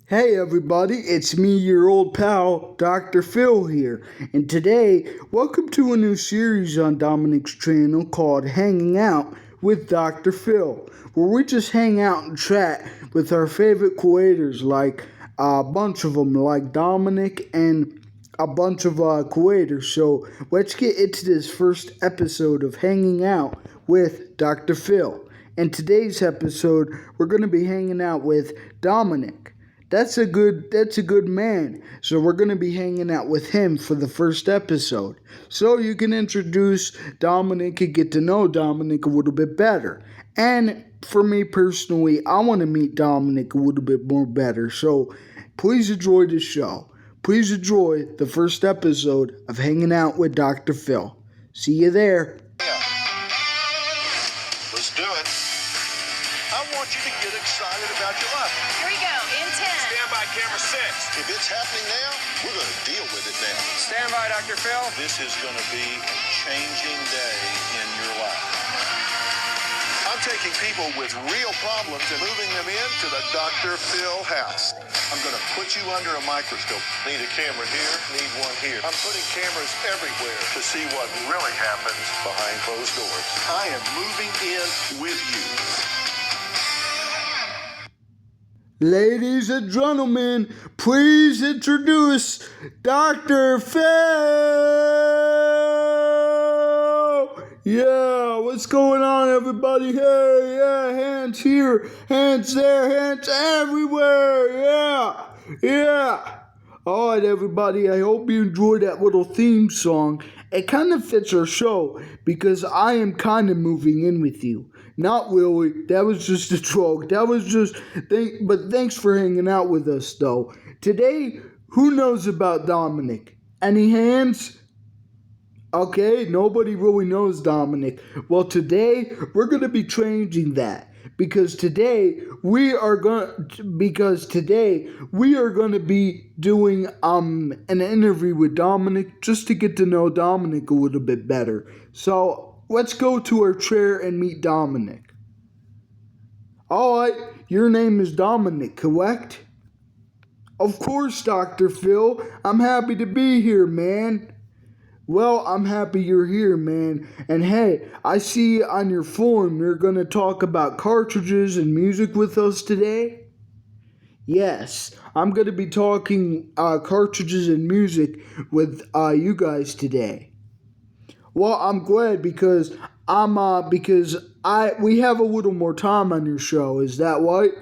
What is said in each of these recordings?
Hey everybody, it's me, your old pal, Dr. Phil here, and today, welcome to a new series on Dominic's channel called Hanging Out with Dr. Phil, where we just hang out and chat with our favorite creators, like a bunch of them, like Dominic and a bunch of creators. So let's get into this first episode of Hanging Out with Dr. Phil. In today's episode, we're going to be hanging out with Dominic. That's a good man. So we're going to be hanging out with him for the first episode. So you can introduce Dominic and get to know Dominic a little bit better. And for me personally, I want to meet Dominic a little bit more better. So please enjoy the show. Please enjoy the first episode of Hanging Out with Dr. Phil. See you there. Let's do it. I want you to get excited about your life. Here we go, in 10. Stand by, camera 6. If it's happening now, we're going to deal with it now. Stand by, Dr. Phil. This is going to be a changing day in your life. I'm taking people with real problems and moving them into the Dr. Phil house. I'm going to put you under a microscope. Need a camera here, need one here. I'm putting cameras everywhere to see what really happens behind closed doors. I am moving in with you. Ladies and gentlemen, please introduce Dr. Phil! Yeah, what's going on, everybody? Hey, yeah, hands here, hands there, hands everywhere, yeah. All right, everybody, I hope you enjoyed that little theme song. It kind of fits our show because I am kind of moving in with you. Not really. That was just a joke. But thanks for hanging out with us, though. Today, who knows about Dominic? Any hands? Okay, nobody really knows Dominic. Well, today, we're going to be changing that. Because today we are going to be doing an interview with Dominic just to get to know Dominic a little bit better. So let's go to our chair and meet Dominic. Alright, your name is Dominic, correct? Of course, Dr. Phil. I'm happy to be here, man. Well, I'm happy you're here, man. And hey, I see on your form you're going to talk about cartridges and music with us today. Yes, I'm going to be talking cartridges and music with you guys today. Well, I'm glad because we have a little more time on your show. Is that right?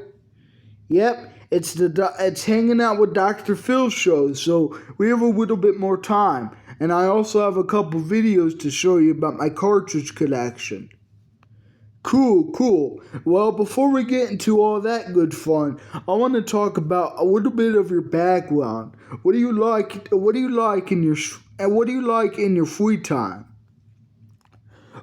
Yep. It's Hanging Out with Dr. Phil show, so we have a little bit more time. And I also have a couple videos to show you about my cartridge collection. Cool. Well, before we get into all that good fun, I want to talk about a little bit of your background. What do you like in your free time?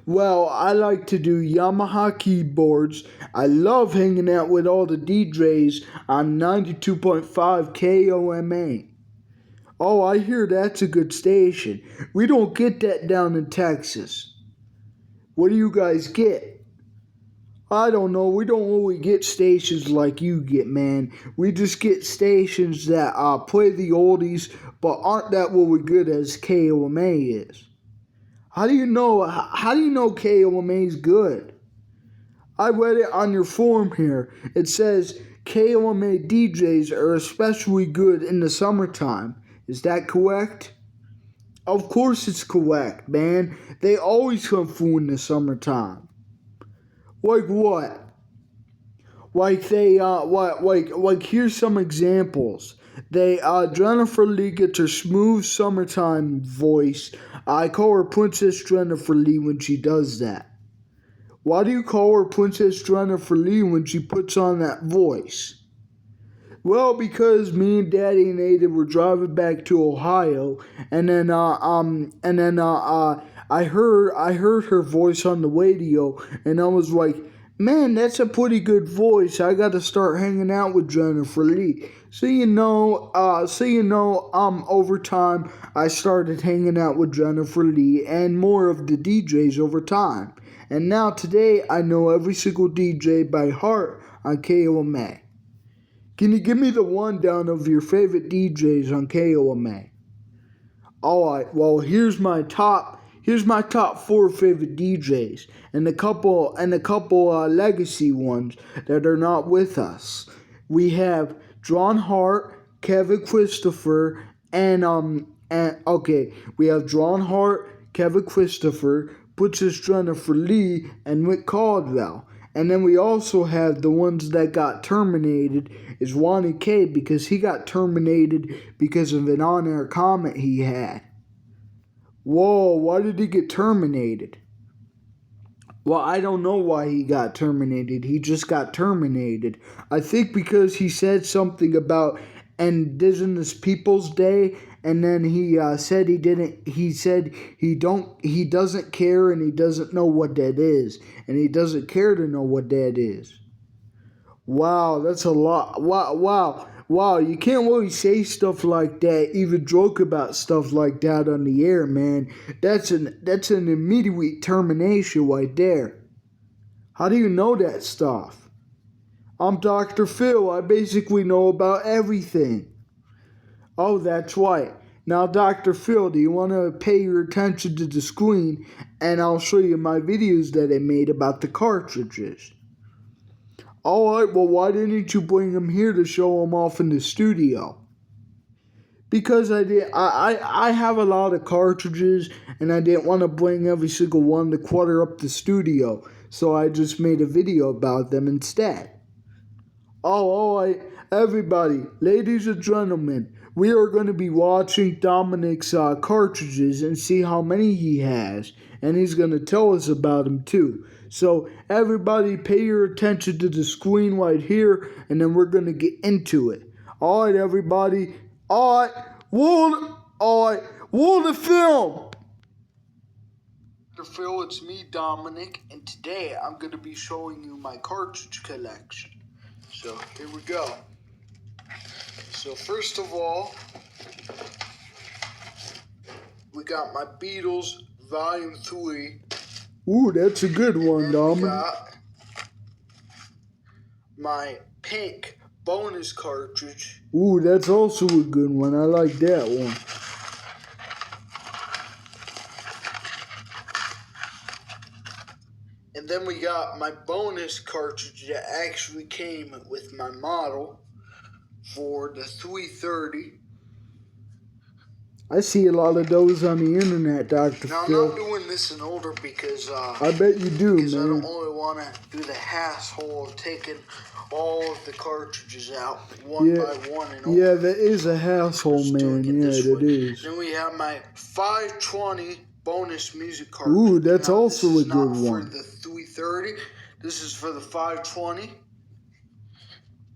Well, I like to do Yamaha keyboards. I love hanging out with all the DJs on 92.5 KOMA. Oh, I hear that's a good station. We don't get that down in Texas. What do you guys get? I don't know. We don't really get stations like you get, man. We just get stations that play the oldies, but aren't that really good as KOMA is. How do you know KOMA is good? I read it on your form here. It says KOMA DJs are especially good in the summertime. Is that correct? Of course it's correct, man. They always come through in the summertime. Like what? Like here's some examples. Jennifer Lee gets her smooth summertime voice. I call her Princess Jennifer Lee when she does that. Why do you call her Princess Jennifer Lee when she puts on that voice? Well, because me and Daddy and Ada were driving back to Ohio, and then I heard her voice on the radio, and I was like, man, that's a pretty good voice. I got to start hanging out with Jennifer Lee. So over time, I started hanging out with Jennifer Lee and more of the DJs over time. And now today, I know every single DJ by heart on KOMA. Can you give me the rundown of your favorite DJs on KOMA? Alright, well here's my top 4 favorite DJs and a couple legacy ones that are not with us. We have John Hart, Kevin Christopher, we have John Hart, Kevin Christopher, Princess Jennifer Lee, and Rick Caldwell. And then we also have the ones that got terminated is Ronnie K, because he got terminated because of an on-air comment he had. Whoa, why did he get terminated? Well, I don't know why he got terminated. He just got terminated. I think because he said something about Indigenous Peoples Day, and then he said he didn't. He said he doesn't care, and he doesn't know what that is, and he doesn't care to know what that is. Wow, that's a lot. Wow, you can't really say stuff like that, even joke about stuff like that on the air, man. That's an immediate termination right there. How do you know that stuff? I'm Dr. Phil. I basically know about everything. Oh, that's right. Now, Dr. Phil, do you want to pay your attention to the screen, and I'll show you my videos that I made about the cartridges. Alright, well, why didn't you bring them here to show them off in the studio? Because I have a lot of cartridges, and I didn't want to bring every single one to clutter up the studio, so I just made a video about them instead. Oh, alright, everybody, ladies and gentlemen, we are going to be watching Dominic's cartridges and see how many he has, and he's going to tell us about them too. So everybody pay your attention to the screen right here, and then we're going to get into it. Alright, everybody. Alright, roll the film. Dr. Phil, it's me, Dominic, and today I'm going to be showing you my cartridge collection. So here we go. So first of all, we got my Beatles Volume 3. Ooh, that's a good one, Dominic. Got my Pink bonus cartridge. Ooh, that's also a good one. I like that one. And then we got my bonus cartridge that actually came with my model for the 330. I see a lot of those on the internet, Dr. Phil. Now, I'm not doing this in order because I bet you do, because man. I don't really want to do the hassle of taking all of the cartridges out one by one. Yeah, that is a hassle, man. Yeah, that is. Then we have my 520 bonus music cartridge. Ooh, that's now, also a good one. This is not for the 330. This is for the 520.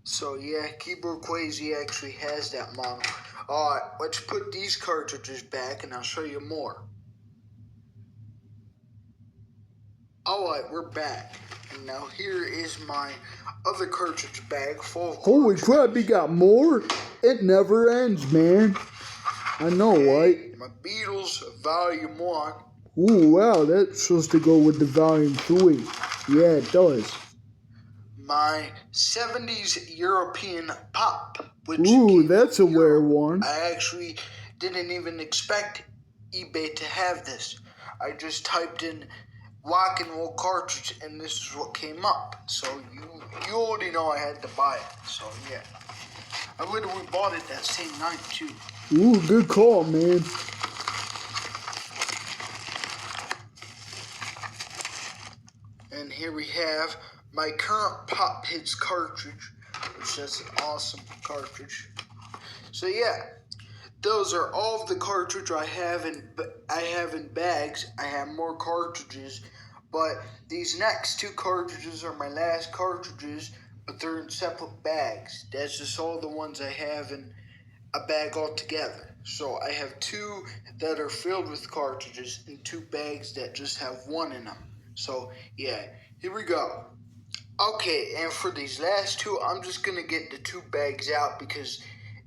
So yeah, Keyboard Crazy actually has that model. Alright, let's put these cartridges back and I'll show you more. Alright, we're back. And now here is my other cartridge bag full of Holy crap, you got more? It never ends, man. I know, right? My Beatles Volume 1. Ooh, wow, that's supposed to go with the Volume 3. Yeah, it does. My 70s European pop. Ooh, that's a rare one. I actually didn't even expect eBay to have this. I just typed in rock and roll cartridge and this is what came up. So you already know I had to buy it. So yeah. I literally bought it that same night too. Ooh, good call, man. And here we have my current Pop Hits cartridge, which is an awesome cartridge. So yeah, those are all of the cartridge I have in bags. I have more cartridges, but these next two cartridges are my last cartridges, but they're in separate bags. That's just all the ones I have in a bag altogether. So I have two that are filled with cartridges and two bags that just have one in them. So yeah, here we go. Okay, and for these last two, I'm just going to get the two bags out because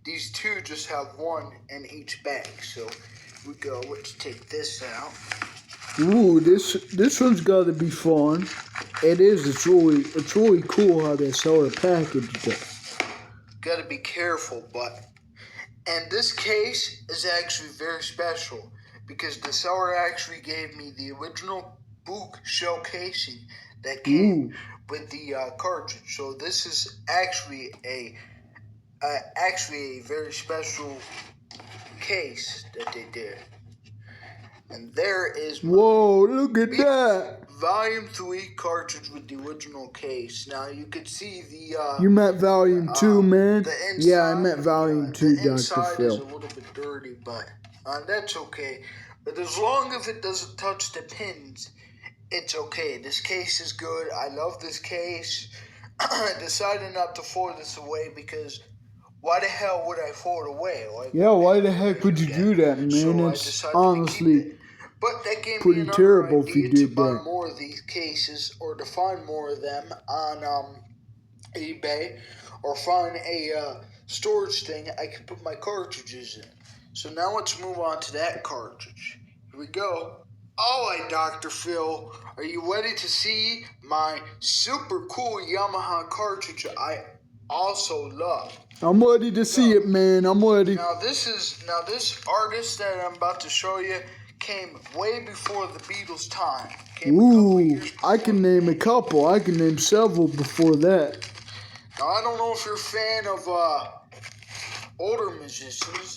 these two just have one in each bag. So here we go. Let's take this out. Ooh, this one's got to be fun. It is. It's really cool how they sell a package. Gotta be careful, but. And this case is actually very special because the seller actually gave me the original book shell casing that came with the cartridge. So this is actually a very special case that they did. And there is my look at that! Volume 3 cartridge with the original case. Now you could see the you meant Volume 2, man? The inside, yeah, I meant Volume 2, Dr. Phil. The inside is a little bit dirty, but that's okay. But as long as it doesn't touch the pins, it's okay. This case is good. I love this case. I decided not to throw this away because why the hell would I throw it away? Like, yeah, why the heck would you do that, man? So it's honestly pretty terrible if you did that. To buy more of these cases or to find more of them on eBay or find a storage thing I can put my cartridges in. So now let's move on to that cartridge. Here we go. Alright, Dr. Phil, are you ready to see my super cool Yamaha cartridge I also love? I'm ready to see it, man. I'm ready. Now this artist that I'm about to show you came way before the Beatles' time. Ooh, I can name a couple. I can name several before that. Now I don't know if you're a fan of older musicians.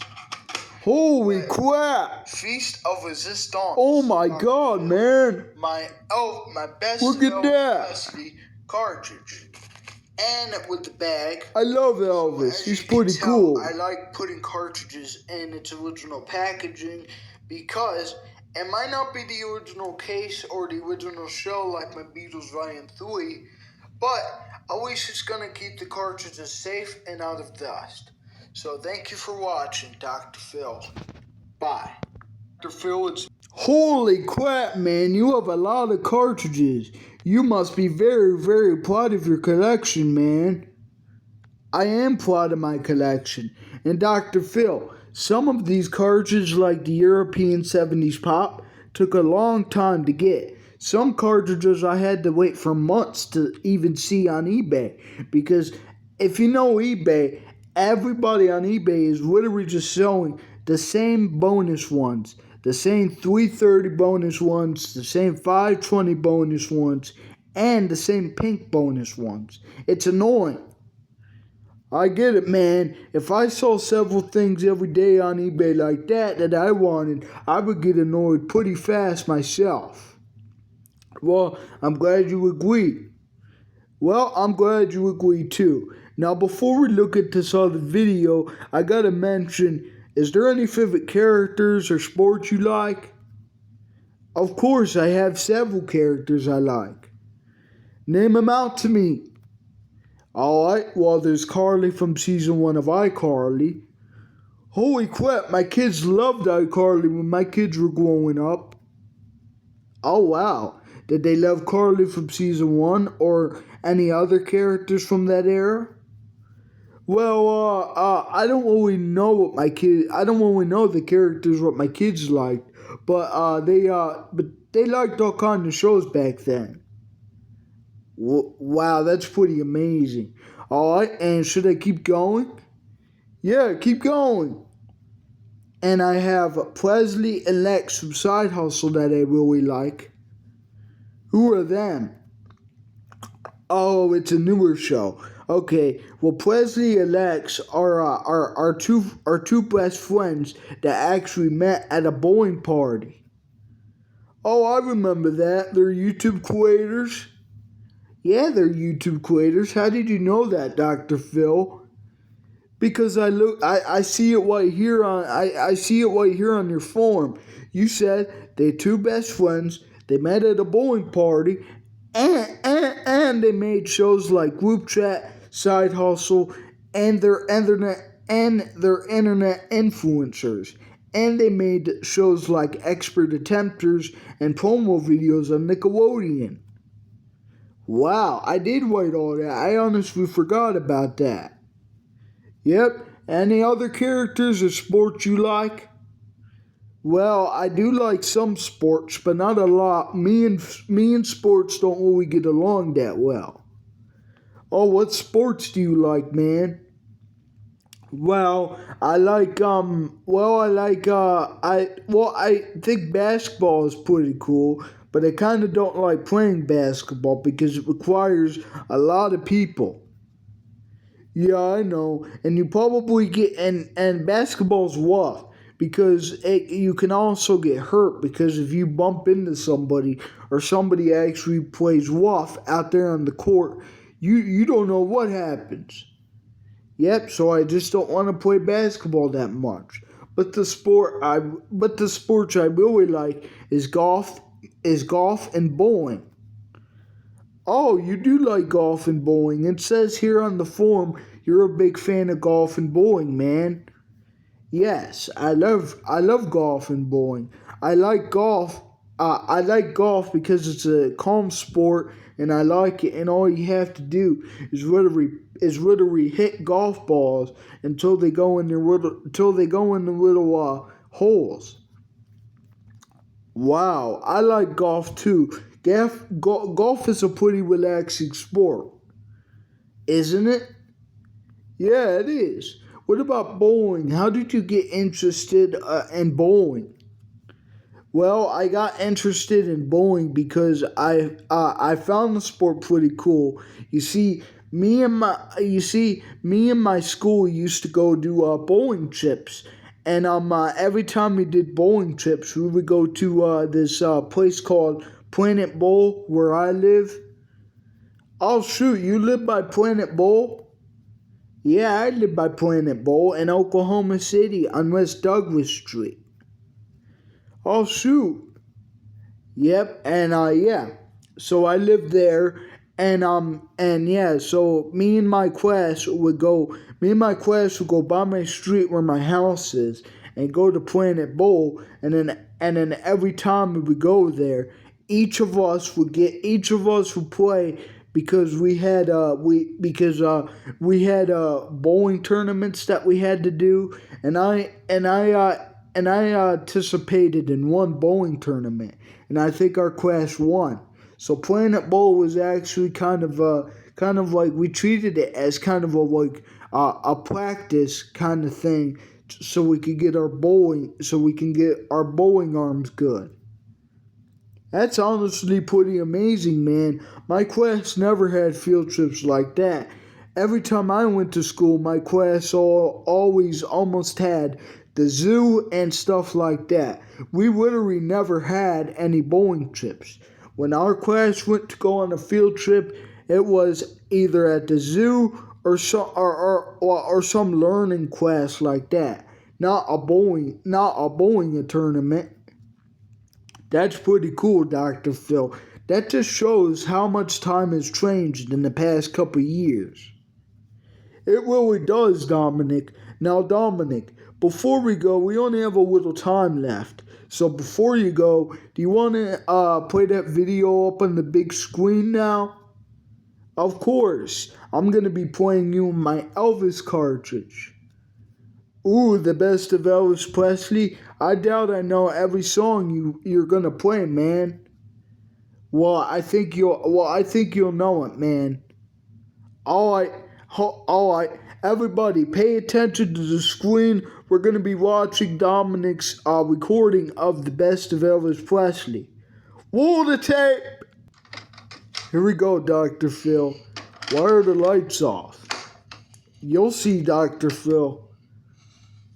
Holy crap! Feast of Resistance. Oh my God, man! My best Elvis Presley cartridge. And with the bag. I love Elvis. So he's pretty cool. I like putting cartridges in its original packaging because it might not be the original case or the original shell like my Beatles Volume 3, but at least it's going to keep the cartridges safe and out of dust. So thank you for watching, Dr. Phil. Bye. Dr. Phil, it's... Holy crap, man. You have a lot of cartridges. You must be very, very proud of your collection, man. I am proud of my collection. And Dr. Phil, some of these cartridges, like the European 70s Pop, took a long time to get. Some cartridges I had to wait for months to even see on eBay. Because if you know eBay, everybody on eBay is literally just selling the same bonus ones. The same 330 bonus ones, the same 520 bonus ones, and the same pink bonus ones. It's annoying. I get it, man. If I saw several things every day on eBay like that I wanted, I would get annoyed pretty fast myself. Well, I'm glad you agree. Well, I'm glad you agree too. Now, before we look at this other video, I gotta mention, is there any favorite characters or sports you like? Of course, I have several characters I like. Name them out to me. Alright, well, there's Carly from Season 1 of iCarly. Holy crap, my kids loved iCarly when my kids were growing up. Oh, wow. Did they love Carly from Season 1 or any other characters from that era? Well, I don't really know what my kids. I don't really know the characters what my kids liked, but they liked all kinds of shows back then. Wow, that's pretty amazing. All right, and should I keep going? Yeah, keep going. And I have Presley and Lex from Side Hustle that I really like. Who are them? Oh, it's a newer show. Okay, well, Presley and Lex are two best friends that actually met at a bowling party. Oh, I remember that. They're YouTube creators. Yeah, they're YouTube creators. How did you know that, Dr. Phil? Because I see it right here on I see it right here on your form. You said they're two best friends. They met at a bowling party. And they made shows like Group Chat, Side Hustle, and their internet influencers. And they made shows like Expert Attempters and promo videos on Nickelodeon. Wow, I did write all that. I honestly forgot about that. Yep. Any other characters or sports you like? Well, I do like some sports, but not a lot. Me and sports don't really get along that well. Oh, what sports do you like, man? I think basketball is pretty cool, but I kind of don't like playing basketball because it requires a lot of people. Yeah, I know. And you probably get and basketball's rough because you can also get hurt because if you bump into somebody or somebody actually plays rough out there on the court, you don't know what happens. Yep, so I just don't want to play basketball that much. But the sports I really like is golf and bowling. Oh, you do like golf and bowling. It says here on the form you're a big fan of golf and bowling, man. Yes, I love golf and bowling. I like golf. I like golf because it's a calm sport and I like it. And all you have to do is literally hit golf balls until they go in the little holes. Wow, I like golf too. Golf is a pretty relaxing sport, isn't it? Yeah, it is. What about bowling? How did you get interested in bowling? Well, I got interested in bowling because I found the sport pretty cool. Me and my school used to go do bowling trips, and every time we did bowling trips, we would go to this place called Planet Bowl where I live. Oh shoot, you live by Planet Bowl? Yeah, I live by Planet Bowl in Oklahoma City on West Douglas Street. Oh shoot. Yep, and yeah. So I lived there and yeah, so me and my class would go by my street where my house is and go to Planet Bowl and then every time we would go there, each of us would play because we had bowling tournaments that we had to do and I participated in one bowling tournament, and I think our class won. So Planet Bowl was actually kind of like we treated it as kind of a practice kind of thing, so we can get our bowling arms good. That's honestly pretty amazing, man. My class never had field trips like that. Every time I went to school, my class always almost had the zoo and stuff like that. We literally never had any bowling trips. When our class went to go on a field trip, it was either at the zoo or some learning class like that. Not a bowling tournament. That's pretty cool, Dr. Phil. That just shows how much time has changed in the past couple years. It really does, Dominic. Now, Dominic, before we go, we only have a little time left. So before you go, do you want to play that video up on the big screen now? Of course. I'm going to be playing you my Elvis cartridge. Ooh, the best of Elvis Presley? I doubt I know every song you're going to play, man. I think you'll know it, man. Alright, alright. Everybody, pay attention to the screen. We're going to be watching Dominic's recording of the best of Elvis Presley. Roll the tape! Here we go, Dr. Phil. Why are the lights off? You'll see, Dr. Phil.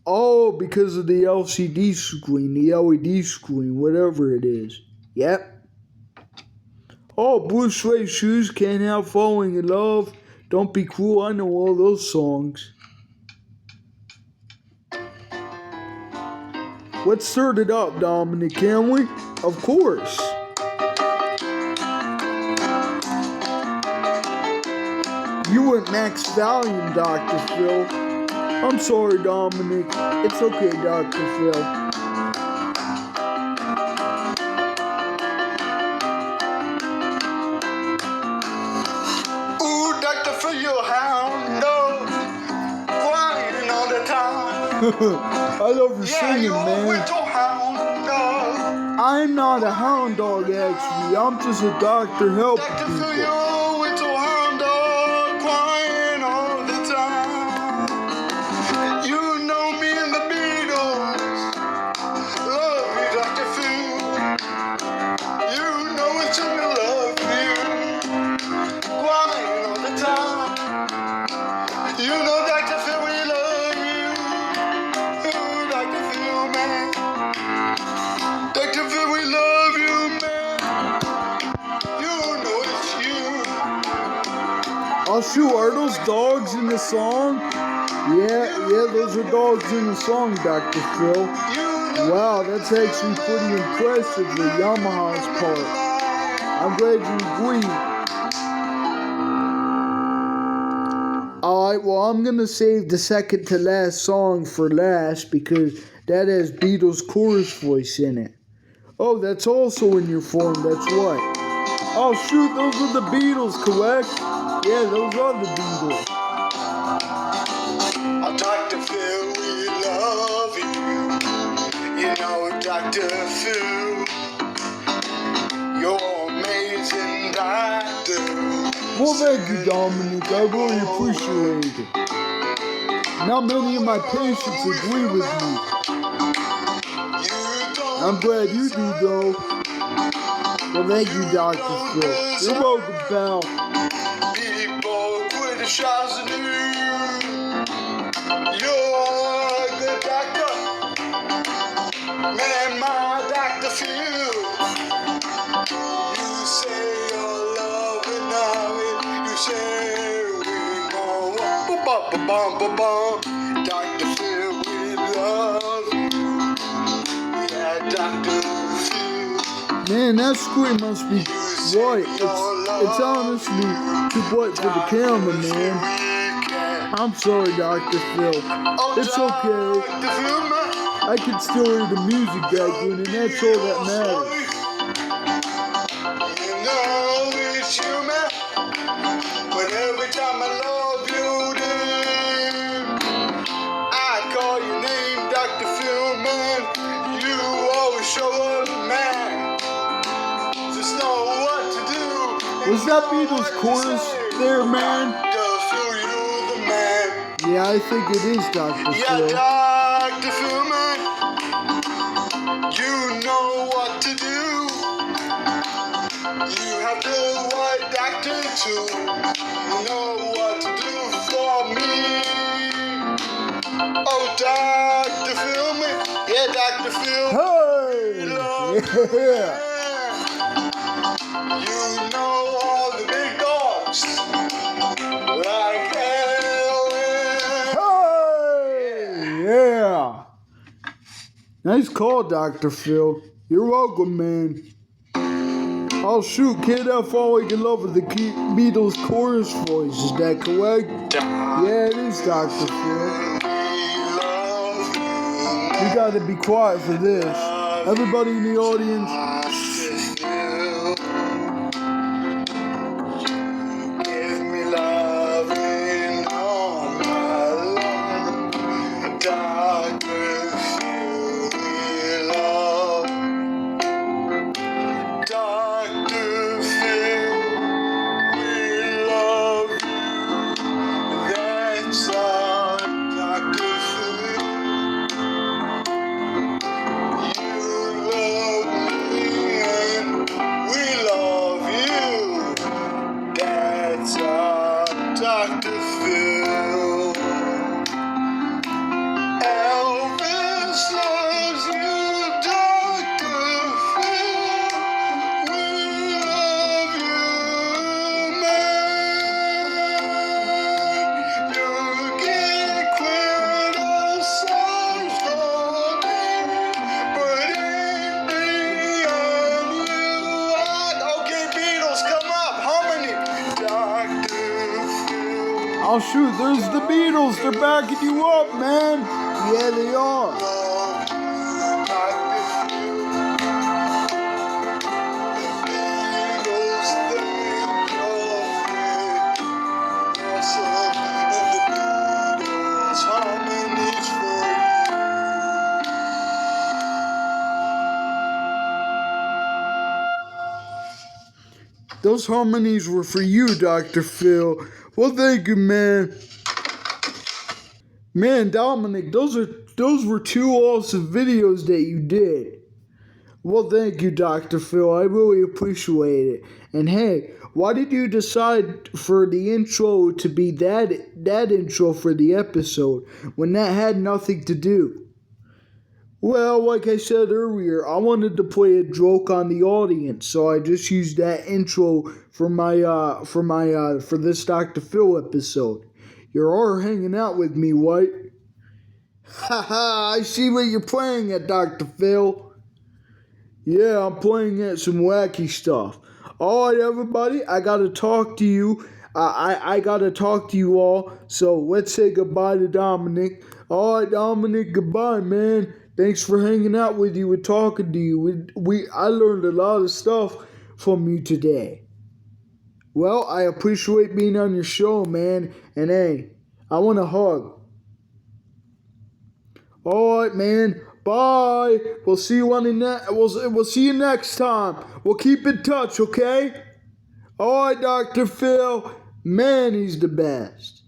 Oh, because of the LCD screen, the LED screen, whatever it is. Yep. Oh, blue suede shoes, can't help falling in love. Don't be cruel, I know all those songs. Let's start it up, Dominic, can we? Of course. You went max volume, Dr. Phil. I'm sorry, Dominic. It's okay, Dr. Phil. Ooh, Dr. Phil, you're a hound dog, crying all the time. I love your singing, you're man. a little hound dog. I'm not a hound dog, actually. I'm just a doctor helping Dr. Phil, people. you're a little hound dog, crying all the time. Oh shoot, are those dogs in the song? Yeah, those are dogs in the song, Dr. Phil. Wow, that's actually pretty impressive, the Yamaha's part. I'm glad you agree. Alright, well, I'm gonna save the second to last song for last because that has Beatles chorus voice in it. Oh, that's also in your form, that's right. Oh shoot, those are the Beatles, correct? Yeah, those are the Beatles. Oh, Dr. Phil, we love you. You know, Dr. Phil, you're amazing, Dr. Well, thank you, Dominic. I really appreciate it. Not many of my patients agree with me. I'm glad you do, though. Well, thank you, Dr. Phil. You're welcome, pal. People criticize you. You're a good doctor. Man, my Dr. Phil. You say you're loving now. You say we go ba-ba-ba-bum-ba-bum. Dr. Phil, we love you. Yeah, Dr. Phil. Man, that screen must be white. It's honestly too bright for the camera, man. I'm sorry, Dr. Phil. It's okay. I can still hear the music back then, and that's all that matters. You know it's human, but every time I love you, dear, I call your name, Dr. Phil, man. You always show up, man. Just know what to do. Was that Beatles chorus there, man? Dr. Phil, you're the man. Yeah, I think it is, Dr. Yeah, Phil. Dr. Phil, man. You know what to do. You have the right doctor too. You know what to do for me. Oh, Dr. Phil, man. Yeah, Dr. Phil. Hey! Yeah! You know all the big dogs. Like Ellen. Hey! Yeah! Nice call, Dr. Phil. You're welcome, man. Oh shoot, kid, I fall like in love with the Beatles chorus voice. Is that correct? Yeah, it is, Dr. Phil. We gotta be quiet for this. Everybody in the audience. Give me love in all my life. Dr. Phil, we love. Dr. Phil, we love you. That's all, Dr. Phil. You love me and we love you. That's all, Dr. Phil. Elvis loves you, Dr. Phil. We love you, man. You get criticized all day, but in me and you, okay, Beatles, come up, harmony, Dr. Phil. Oh shoot, there's the Beatles. They're backing you up, man. Yeah, they are. Those harmonies were for you, Dr. Phil. Well, thank you, man. Man, Dominic, those were two awesome videos that you did. Well, thank you, Dr. Phil. I really appreciate it. And hey, why did you decide for the intro to be that intro for the episode when that had nothing to do? Well, like I said earlier, I wanted to play a joke on the audience, so I just used that intro for this Dr. Phil episode. You're all hanging out with me, what? Haha, I see what you're playing at, Dr. Phil. Yeah, I'm playing at some wacky stuff. All right, everybody, I gotta talk to you. I gotta talk to you all. So let's say goodbye to Dominic. All right, Dominic, goodbye, man. Thanks for hanging out with you and talking to you. I learned a lot of stuff from you today. Well, I appreciate being on your show, man. And hey, I want a hug. All right, man. Bye. We'll see you on the we'll see you next time. We'll keep in touch, okay? All right, Dr. Phil. Man, he's the best.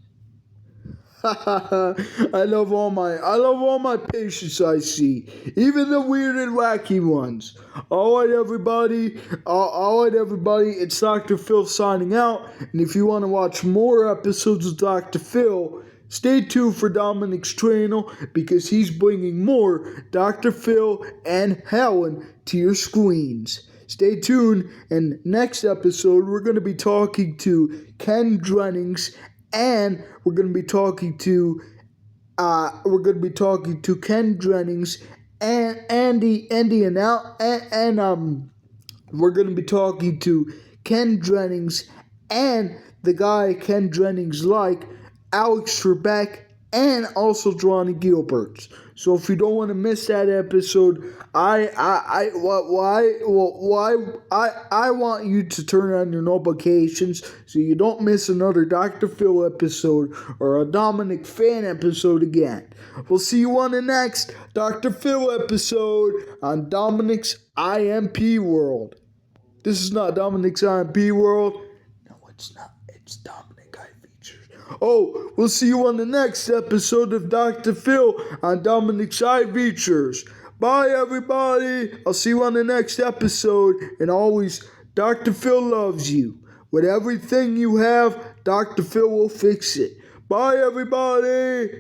I love all my patients I see, even the weird and wacky ones. All right, everybody. All right, everybody. It's Dr. Phil signing out. And if you want to watch more episodes of Dr. Phil, stay tuned for Dominic's channel because he's bringing more Dr. Phil and Helen to your screens. Stay tuned, and next episode we're going to be talking to Ken Jennings, and we're going to be talking to Ken Jennings and Andy and Al and we're going to be talking to Ken Jennings and the guy Ken Jennings like, Alex Trebek, and also Johnny Gilbert. So if you don't want to miss that episode, I want you to turn on your notifications so you don't miss another Dr. Phil episode or a Dominic fan episode again. We'll see you on the next Dr. Phil episode on Dominic's IMP World. This is not Dominic's IMP World. No, it's not. It's Dominic I Features. Oh, we'll see you on the next episode of Dr. Phil on Dominic's I Features. Bye, everybody. I'll see you on the next episode. And always, Dr. Phil loves you. With everything you have, Dr. Phil will fix it. Bye, everybody.